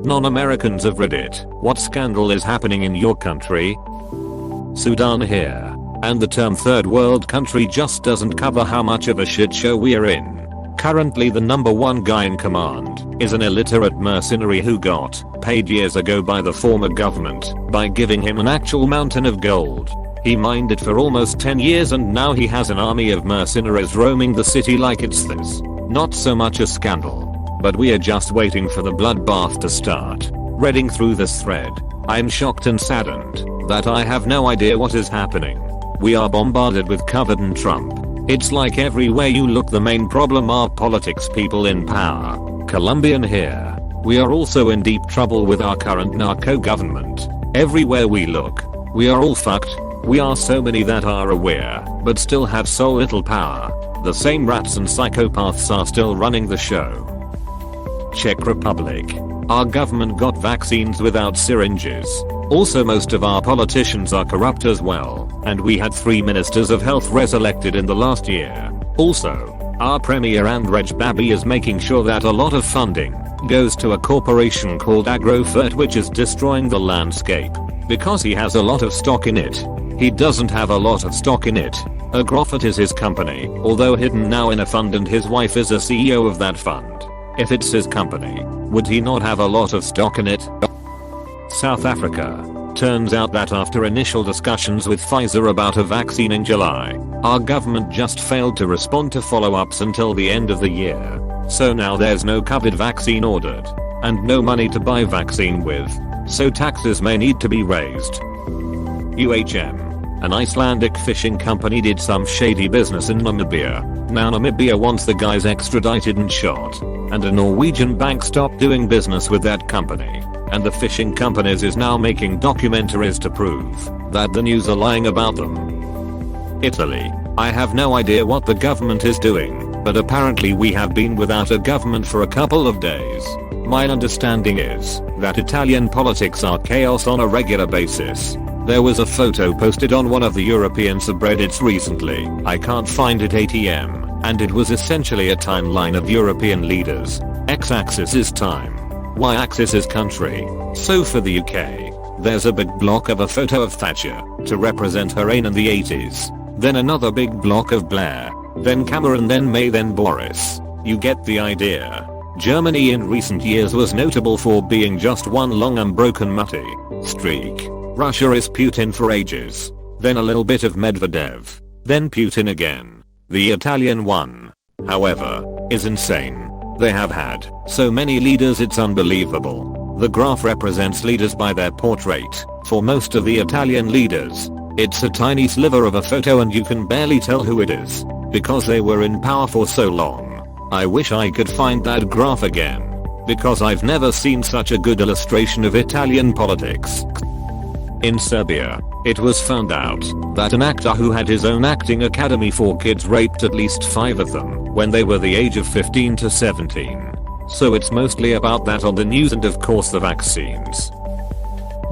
non-Americans of Reddit, what scandal is happening in your country? Sudan here. And the term third world country just doesn't cover how much of a shit show we're in. Currently the number one guy in command is an illiterate mercenary who got paid years ago by the former government by giving him an actual mountain of gold. He mined it for almost 10 years and now he has an army of mercenaries roaming the city like it's this. Not so much a scandal, but we are just waiting for the bloodbath to start. Reading through this thread, I'm shocked and saddened that I have no idea what is happening. We are bombarded with covered in Trump. It's like everywhere you look the main problem are politics, people in power. Colombian here. We are also in deep trouble with our current narco government. Everywhere we look, we are all fucked. We are so many that are aware, but still have so little power. The same rats and psychopaths are still running the show. Czech Republic. Our government got vaccines without syringes. Also most of our politicians are corrupt as well, and we had 3 ministers of health reelected in the last year. Also, our premier Andrej Babi is making sure that a lot of funding goes to a corporation called Agrofert which is destroying the landscape. Because he has a lot of stock in it. He doesn't have a lot of stock in it. Agrofert is his company, although hidden now in a fund and his wife is a CEO of that fund. If it's his company, would he not have a lot of stock in it? South Africa. Turns out that after initial discussions with Pfizer about a vaccine in July, our government just failed to respond to follow-ups until the end of the year. So now there's no COVID vaccine ordered, and no money to buy vaccine with, so taxes may need to be raised. UHM. An Icelandic fishing company did some shady business in Namibia. Now Namibia wants the guys extradited and shot, and a Norwegian bank stopped doing business with that company. And the fishing companies is now making documentaries to prove that the news are lying about them. Italy. I have no idea what the government is doing, but apparently we have been without a government for a couple of days. My understanding is that Italian politics are chaos on a regular basis. There was a photo posted on one of the European subreddits recently, I can't find it ATM, and it was essentially a timeline of European leaders. X-axis is time. Y-axis is country. So for the UK, there's a big block of a photo of Thatcher to represent her reign in the 80s. Then another big block of Blair. Then Cameron, then May, then Boris. You get the idea. Germany in recent years was notable for being just one long unbroken mutty streak. Russia is Putin for ages. Then a little bit of Medvedev. Then Putin again. The Italian one, however, is insane. They have had so many leaders it's unbelievable. The graph represents leaders by their portrait. For most of the Italian leaders, it's a tiny sliver of a photo and you can barely tell who it is, because they were in power for so long. I wish I could find that graph again, because I've never seen such a good illustration of Italian politics. In Serbia, it was found out that an actor who had his own acting academy for kids raped at least 5 of them when they were the age of 15 to 17. So it's mostly about that on the news and of course the vaccines.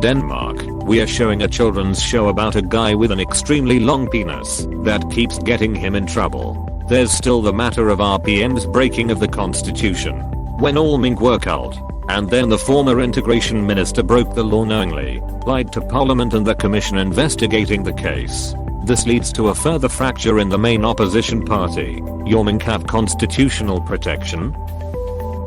Denmark, we are showing a children's show about a guy with an extremely long penis that keeps getting him in trouble. There's still the matter of RPM's breaking of the constitution, when all mink were culled. And then the former integration minister broke the law knowingly, lied to parliament and the commission investigating the case. This leads to a further fracture in the main opposition party. Your mink have constitutional protection?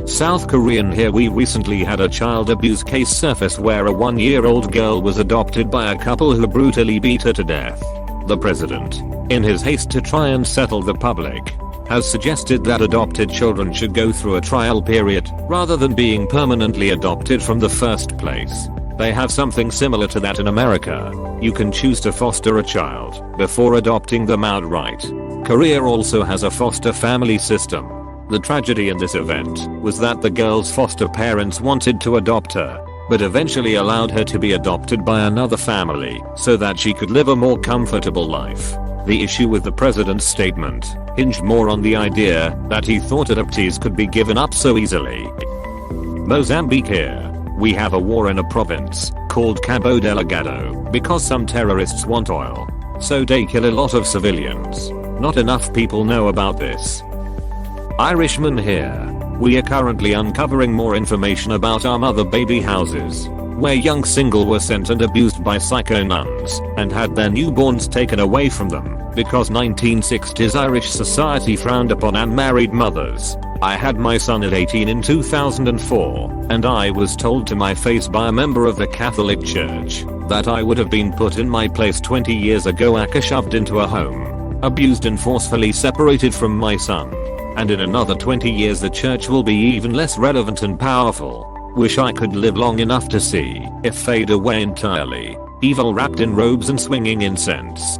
South Korean here, we recently had a child abuse case surface where a 1-year-old girl was adopted by a couple who brutally beat her to death. The president, in his haste to try and settle the public, has suggested that adopted children should go through a trial period rather than being permanently adopted from the first place. They have something similar to that in America. You can choose to foster a child before adopting them outright. Korea also has a foster family system. The tragedy in this event was that the girl's foster parents wanted to adopt her, but eventually allowed her to be adopted by another family so that she could live a more comfortable life. The issue with the president's statement hinged more on the idea that he thought adoptees could be given up so easily. Mozambique here. We have a war in a province called Cabo Delgado because some terrorists want oil. So they kill a lot of civilians. Not enough people know about this. Irishman here. We are currently uncovering more information about our mother baby houses, where young single were sent and abused by psycho nuns and had their newborns taken away from them because 1960s Irish society frowned upon unmarried mothers. I had my son at 18 in 2004, and I was told to my face by a member of the Catholic Church that I would have been put in my place 20 years ago, aka shoved into a home, abused and forcefully separated from my son. And in another 20 years the church will be even less relevant and powerful. Wish I could live long enough to see it fade away entirely. Evil wrapped in robes and swinging incense.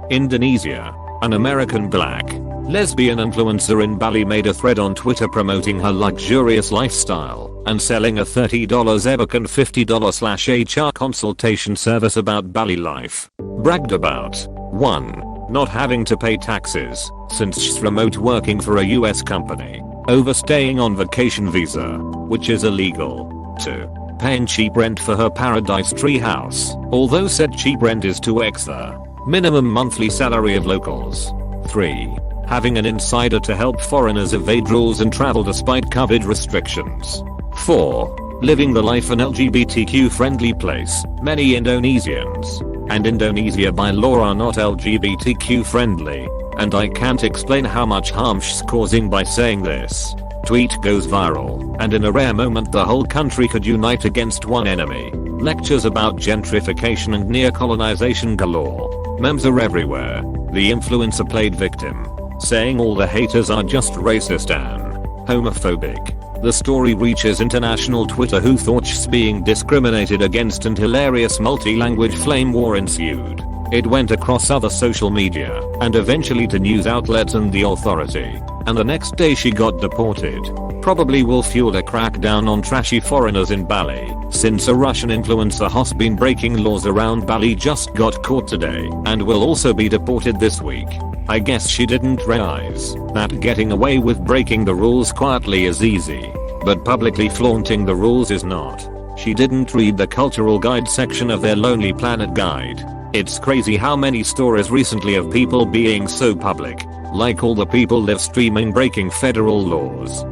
Indonesia. An American black lesbian influencer in Bali made a thread on Twitter promoting her luxurious lifestyle and selling a $30 ebook and $50/HR consultation service about Bali life. Bragged about 1. Not having to pay taxes since she's remote working for a US company. Overstaying on vacation visa, which is illegal. 2. Paying cheap rent for her paradise tree house, although said cheap rent is 2x the minimum monthly salary of locals. 3. Having an insider to help foreigners evade rules and travel despite COVID restrictions. 4. Living the life an LGBTQ friendly place. Many Indonesians and Indonesia by law are not LGBTQ friendly, and I can't explain how much harm she's causing by saying this. Tweet goes viral, and in a rare moment the whole country could unite against one enemy. Lectures about gentrification and neocolonization galore. Memes are everywhere. The influencer played victim, saying all the haters are just racist and homophobic. The story reaches international Twitter, who thought she's being discriminated against, and hilarious multi-language flame war ensued. It went across other social media and eventually to news outlets and the authority, and the next day she got deported. Probably will fuel a crackdown on trashy foreigners in Bali, since a Russian influencer who's been breaking laws around Bali just got caught today and will also be deported this week. I guess she didn't realize that getting away with breaking the rules quietly is easy, but publicly flaunting the rules is not. She didn't read the cultural guide section of their Lonely Planet guide. It's crazy how many stories recently of people being so public, like all the people live streaming breaking federal laws.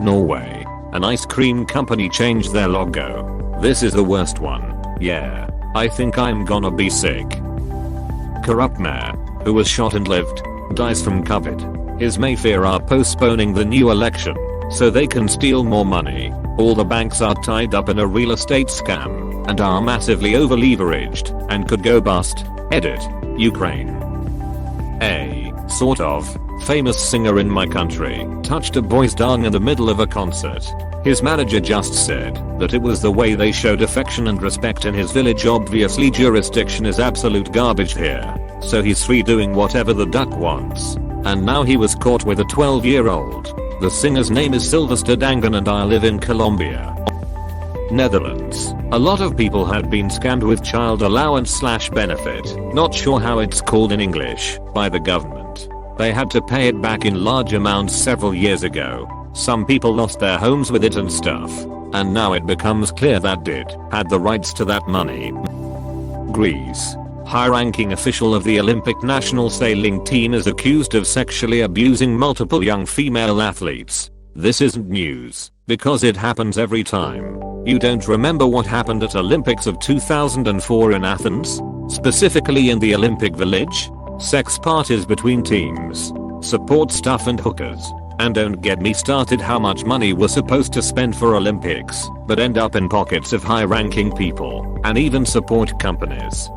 Norway. An ice cream company changed their logo. This is the worst one. Yeah, I think I'm gonna be sick. Corrupt mayor, who was shot and lived, dies from COVID. His Mayfair are postponing the new election so they can steal more money. All the banks are tied up in a real estate scam and are massively over-leveraged and could go bust. Edit. Ukraine. A sort of famous singer in my country touched a boy's dong in the middle of a concert. His manager just said that it was the way they showed affection and respect in his village. Obviously jurisdiction is absolute garbage here, so he's free doing whatever the duck wants. And now he was caught with a 12-year-old. The singer's name is Sylvester Dangan and I live in Colombia. Netherlands. A lot of people had been scammed with child allowance/benefit, not sure how it's called in English, by the government. They had to pay it back in large amounts several years ago. Some people lost their homes with it and stuff, and now it becomes clear that DID had the rights to that money. Greece. High-ranking official of the Olympic national sailing team is accused of sexually abusing multiple young female athletes. This isn't news, because it happens every time. You don't remember what happened at Olympics of 2004 in Athens? Specifically in the Olympic Village? Sex parties between teams, support staff and hookers. And don't get me started how much money we're supposed to spend for Olympics, but end up in pockets of high-ranking people, and even support companies.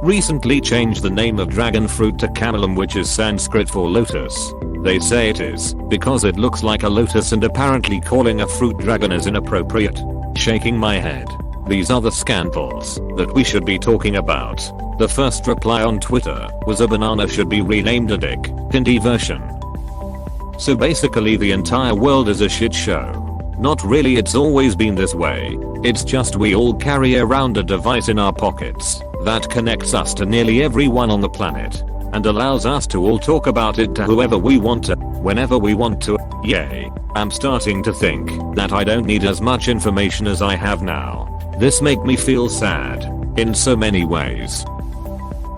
Recently changed the name of dragon fruit to camelum, which is Sanskrit for lotus. They say it is because it looks like a lotus, and apparently calling a fruit dragon is inappropriate. Shaking my head. These are the scandals that we should be talking about. The first reply on Twitter was a banana should be renamed a dick, Hindi version. So basically the entire world is a shit show. Not really, it's always been this way. It's just we all carry around a device in our pockets that connects us to nearly everyone on the planet and allows us to all talk about it to whoever we want to, whenever we want to. Yay. I'm starting to think that I don't need as much information as I have now. This makes me feel sad in so many ways.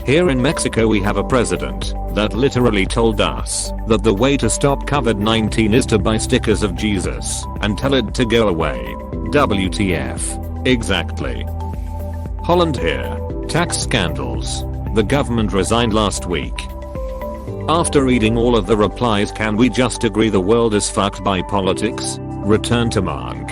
Here in Mexico we have a president that literally told us that the way to stop COVID-19 is to buy stickers of Jesus and tell it to go away. WTF. Exactly. Holland here. Tax scandals. The government resigned last week. After reading all of the replies, can we just agree the world is fucked by politics? Return to Mark.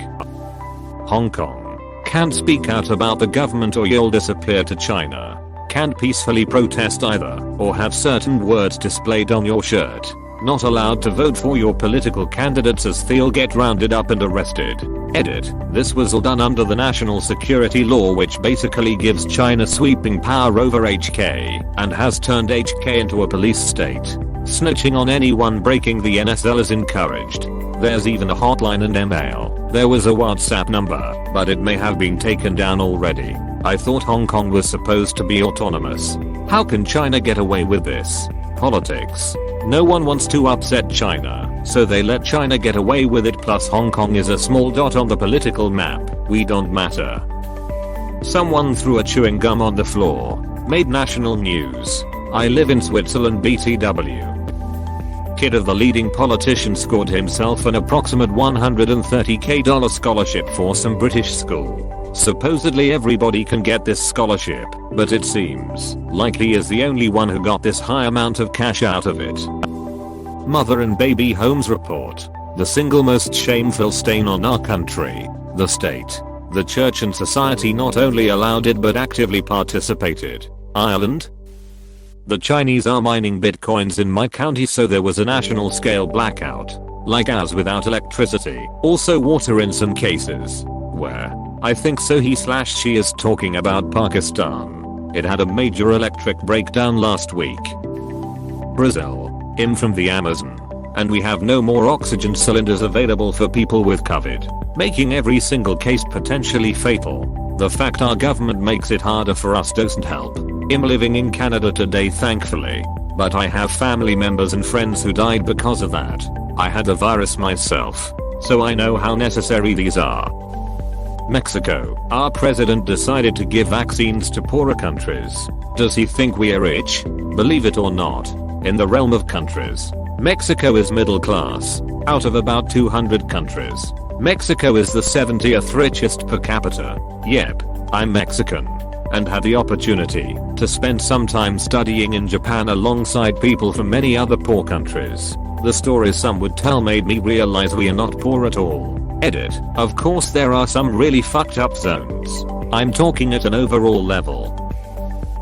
Hong Kong. Can't speak out about the government or you'll disappear to China. Can't peacefully protest either, or have certain words displayed on your shirt. Not allowed to vote for your political candidates as they'll get rounded up and arrested. Edit. This was all done under the national security law, which basically gives China sweeping power over HK and has turned HK into a police state. Snitching on anyone breaking the NSL is encouraged. There's even a hotline and email. There was a WhatsApp number, but it may have been taken down already. I thought Hong Kong was supposed to be autonomous. How can China get away with this? Politics. No one wants to upset China, so they let China get away with it, plus Hong Kong is a small dot on the political map. We don't matter. Someone threw a chewing gum on the floor. Made national news. I live in Switzerland BTW. Kid of the leading politician scored himself an approximate $130k scholarship for some British school. Supposedly everybody can get this scholarship, but it seems like he is the only one who got this high amount of cash out of it. Mother and baby homes report. The single most shameful stain on our country. The state, the church and society not only allowed it but actively participated. Ireland. The Chinese are mining bitcoins in my county, so there was a national scale blackout. Like ours without electricity. Also water in some cases. Where? I think so he/she is talking about Pakistan. It had a major electric breakdown last week. Brazil. Him from the Amazon. And we have no more oxygen cylinders available for people with COVID, making every single case potentially fatal. The fact our government makes it harder for us doesn't help. I'm living in Canada today, thankfully, but I have family members and friends who died because of that. I had the virus myself, so I know how necessary these are. Mexico. Our president decided to give vaccines to poorer countries. Does he think we are rich? Believe it or not, in the realm of countries, Mexico is middle class. Out of about 200 countries, Mexico is the 70th richest per capita. Yep, I'm Mexican, and had the opportunity to spend some time studying in Japan alongside people from many other poor countries. The stories some would tell made me realize we are not poor at all. Edit. Of course there are some really fucked up zones. I'm talking at an overall level.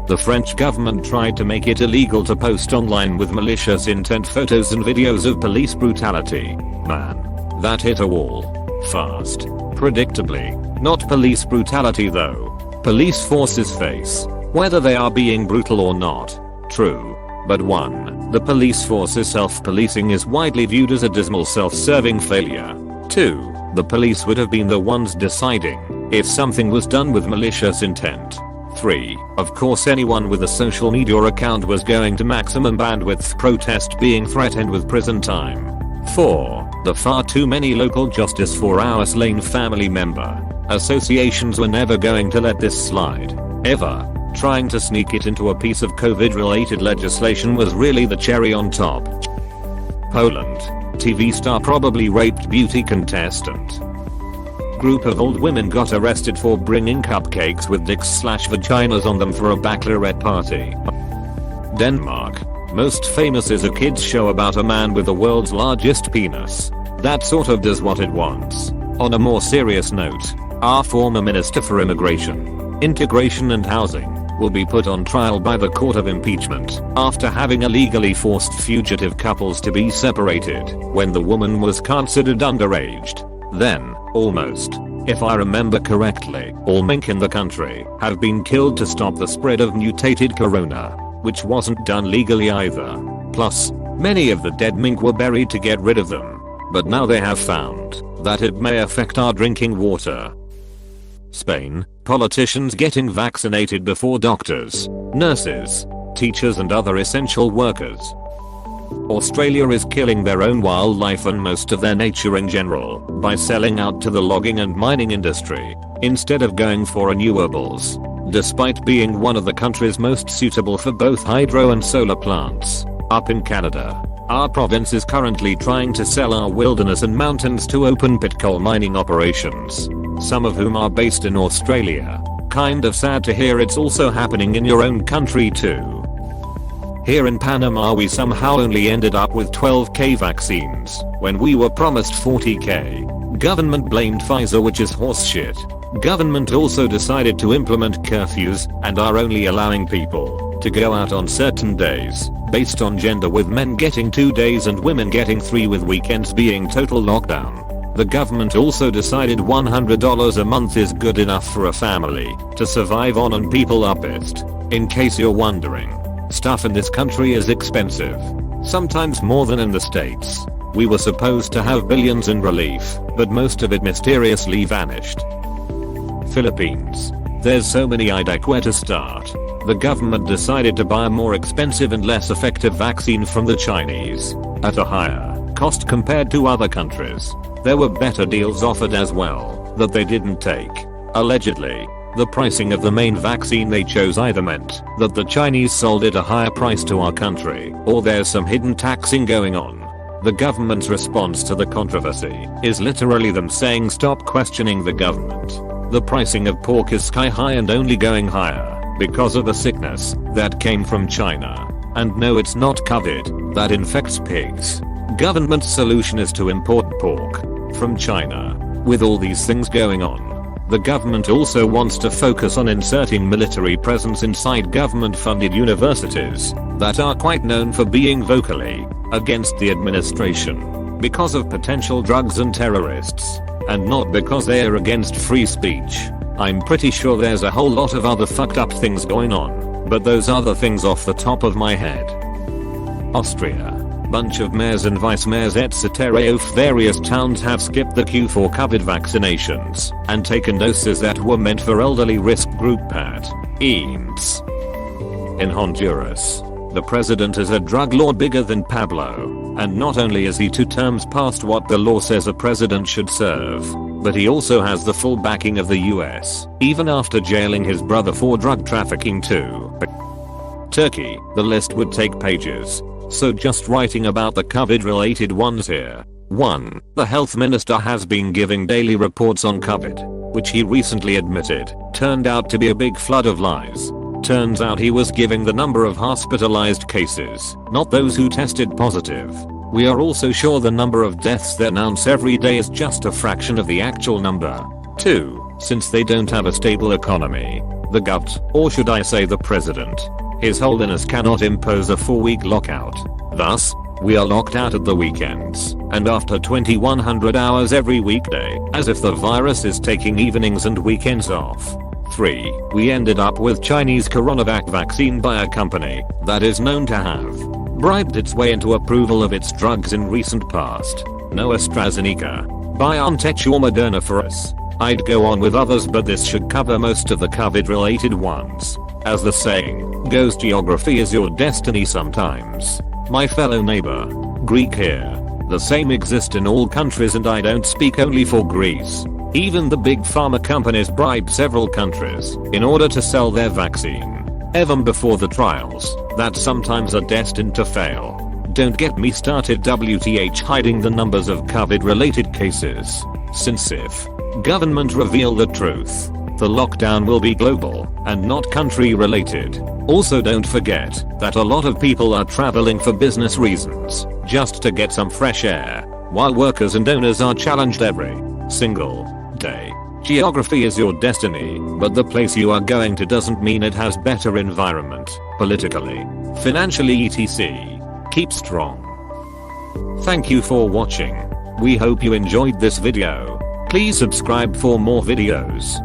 The French government tried to make it illegal to post online with malicious intent photos and videos of police brutality. Man, that hit a wall. Fast. Predictably. Not police brutality though. Police forces face whether they are being brutal or not. True. But 1. The police force's self-policing is widely viewed as a dismal self-serving failure. 2. The police would have been the ones deciding if something was done with malicious intent. 3. Of course anyone with a social media account was going to maximum bandwidth protest, being threatened with prison time. 4. The far too many local justice for our slain family member associations were never going to let this slide. Ever. Trying to sneak it into a piece of COVID-related legislation was really the cherry on top. Poland. TV star probably raped beauty contestant. Group of old women got arrested for bringing cupcakes with dicks/vaginas on them for a bachelorette party. Denmark. Most famous is a kids show about a man with the world's largest penis. That sort of does what it wants. On a more serious note, our former Minister for Immigration, Integration and Housing will be put on trial by the Court of Impeachment after having illegally forced fugitive couples to be separated when the woman was considered underaged. Then, almost, if I remember correctly, all mink in the country have been killed to stop the spread of mutated corona, which wasn't done legally either. Plus, many of the dead mink were buried to get rid of them, but now they have found that it may affect our drinking water. Spain. Politicians getting vaccinated before doctors, nurses, teachers and other essential workers. Australia is killing their own wildlife and most of their nature in general by selling out to the logging and mining industry instead of going for renewables. despite being one of the countries most suitable for both hydro and solar plants. Up in Canada, our province is currently trying to sell our wilderness and mountains to open pit coal mining operations, some of whom are based in Australia. Kind of sad to hear it's also happening in your own country too. Here in Panama we somehow only ended up with 12k vaccines when we were promised 40k. Government blamed Pfizer, which is horseshit. Government also decided to implement curfews and are only allowing people to go out on certain days based on gender, with men getting 2 days and women getting 3, with weekends being total lockdown. The government also decided $100 a month is good enough for a family to survive on, and people are pissed. In case you're wondering, stuff in this country is expensive. Sometimes more than in the States. We were supposed to have billions in relief, but most of it mysteriously vanished. Philippines. There's so many ideas where to start. The government decided to buy a more expensive and less effective vaccine from the Chinese at a higher cost compared to other countries. There were better deals offered as well that they didn't take. Allegedly, the pricing of the main vaccine they chose either meant that the Chinese sold it a higher price to our country, or there's some hidden taxing going on. The government's response to the controversy is literally them saying stop questioning the government. The pricing of pork is sky high and only going higher because of a sickness that came from China. And no, it's not COVID that infects pigs. Government's solution is to import pork from China. With all these things going on, the government also wants to focus on inserting military presence inside government-funded universities that are quite known for being vocally against the administration because of potential drugs and terrorists, and not because they are against free speech. I'm pretty sure there's a whole lot of other fucked up things going on, but those are the things off the top of my head. Austria. Bunch of mayors and vice mayors etc. of various towns have skipped the queue for COVID vaccinations and taken doses that were meant for elderly risk group EAMS. In Honduras, the president is a drug lord bigger than Pablo, and not only is he 2 terms past what the law says a president should serve, but he also has the full backing of the US, even after jailing his brother for drug trafficking too. Turkey. The list would take pages, so just writing about the COVID related ones here. 1. The health minister has been giving daily reports on COVID, which he recently admitted turned out to be a big flood of lies. Turns out he was giving the number of hospitalized cases, not those who tested positive. We are also sure the number of deaths they announce every day is just a fraction of the actual number. 2. Since they don't have a stable economy, the GOVT, or should I say the president, His Holiness cannot impose a 4-week lockout. Thus, we are locked out at the weekends and after 2100 hours every weekday, as if the virus is taking evenings and weekends off. 3. We ended up with Chinese coronavac vaccine by a company that is known to have bribed its way into approval of its drugs in recent past. No AstraZeneca, BioNTech or Moderna for us. I'd go on with others, but this should cover most of the COVID related ones. As the saying goes, geography is your destiny sometimes. My fellow neighbor, Greek here. The same exist in all countries, and I don't speak only for Greece. Even the big pharma companies bribe several countries in order to sell their vaccine, even before the trials that sometimes are destined to fail. Don't get me started WTH hiding the numbers of COVID related cases, since if government reveal the truth, the lockdown will be global and not country related. Also, don't forget that a lot of people are traveling for business reasons just to get some fresh air, while workers and owners are challenged every single day. Geography is your destiny, but the place you are going to doesn't mean it has better environment, politically, financially etc. Keep strong. Thank you for watching. We hope you enjoyed this video. Please subscribe for more videos.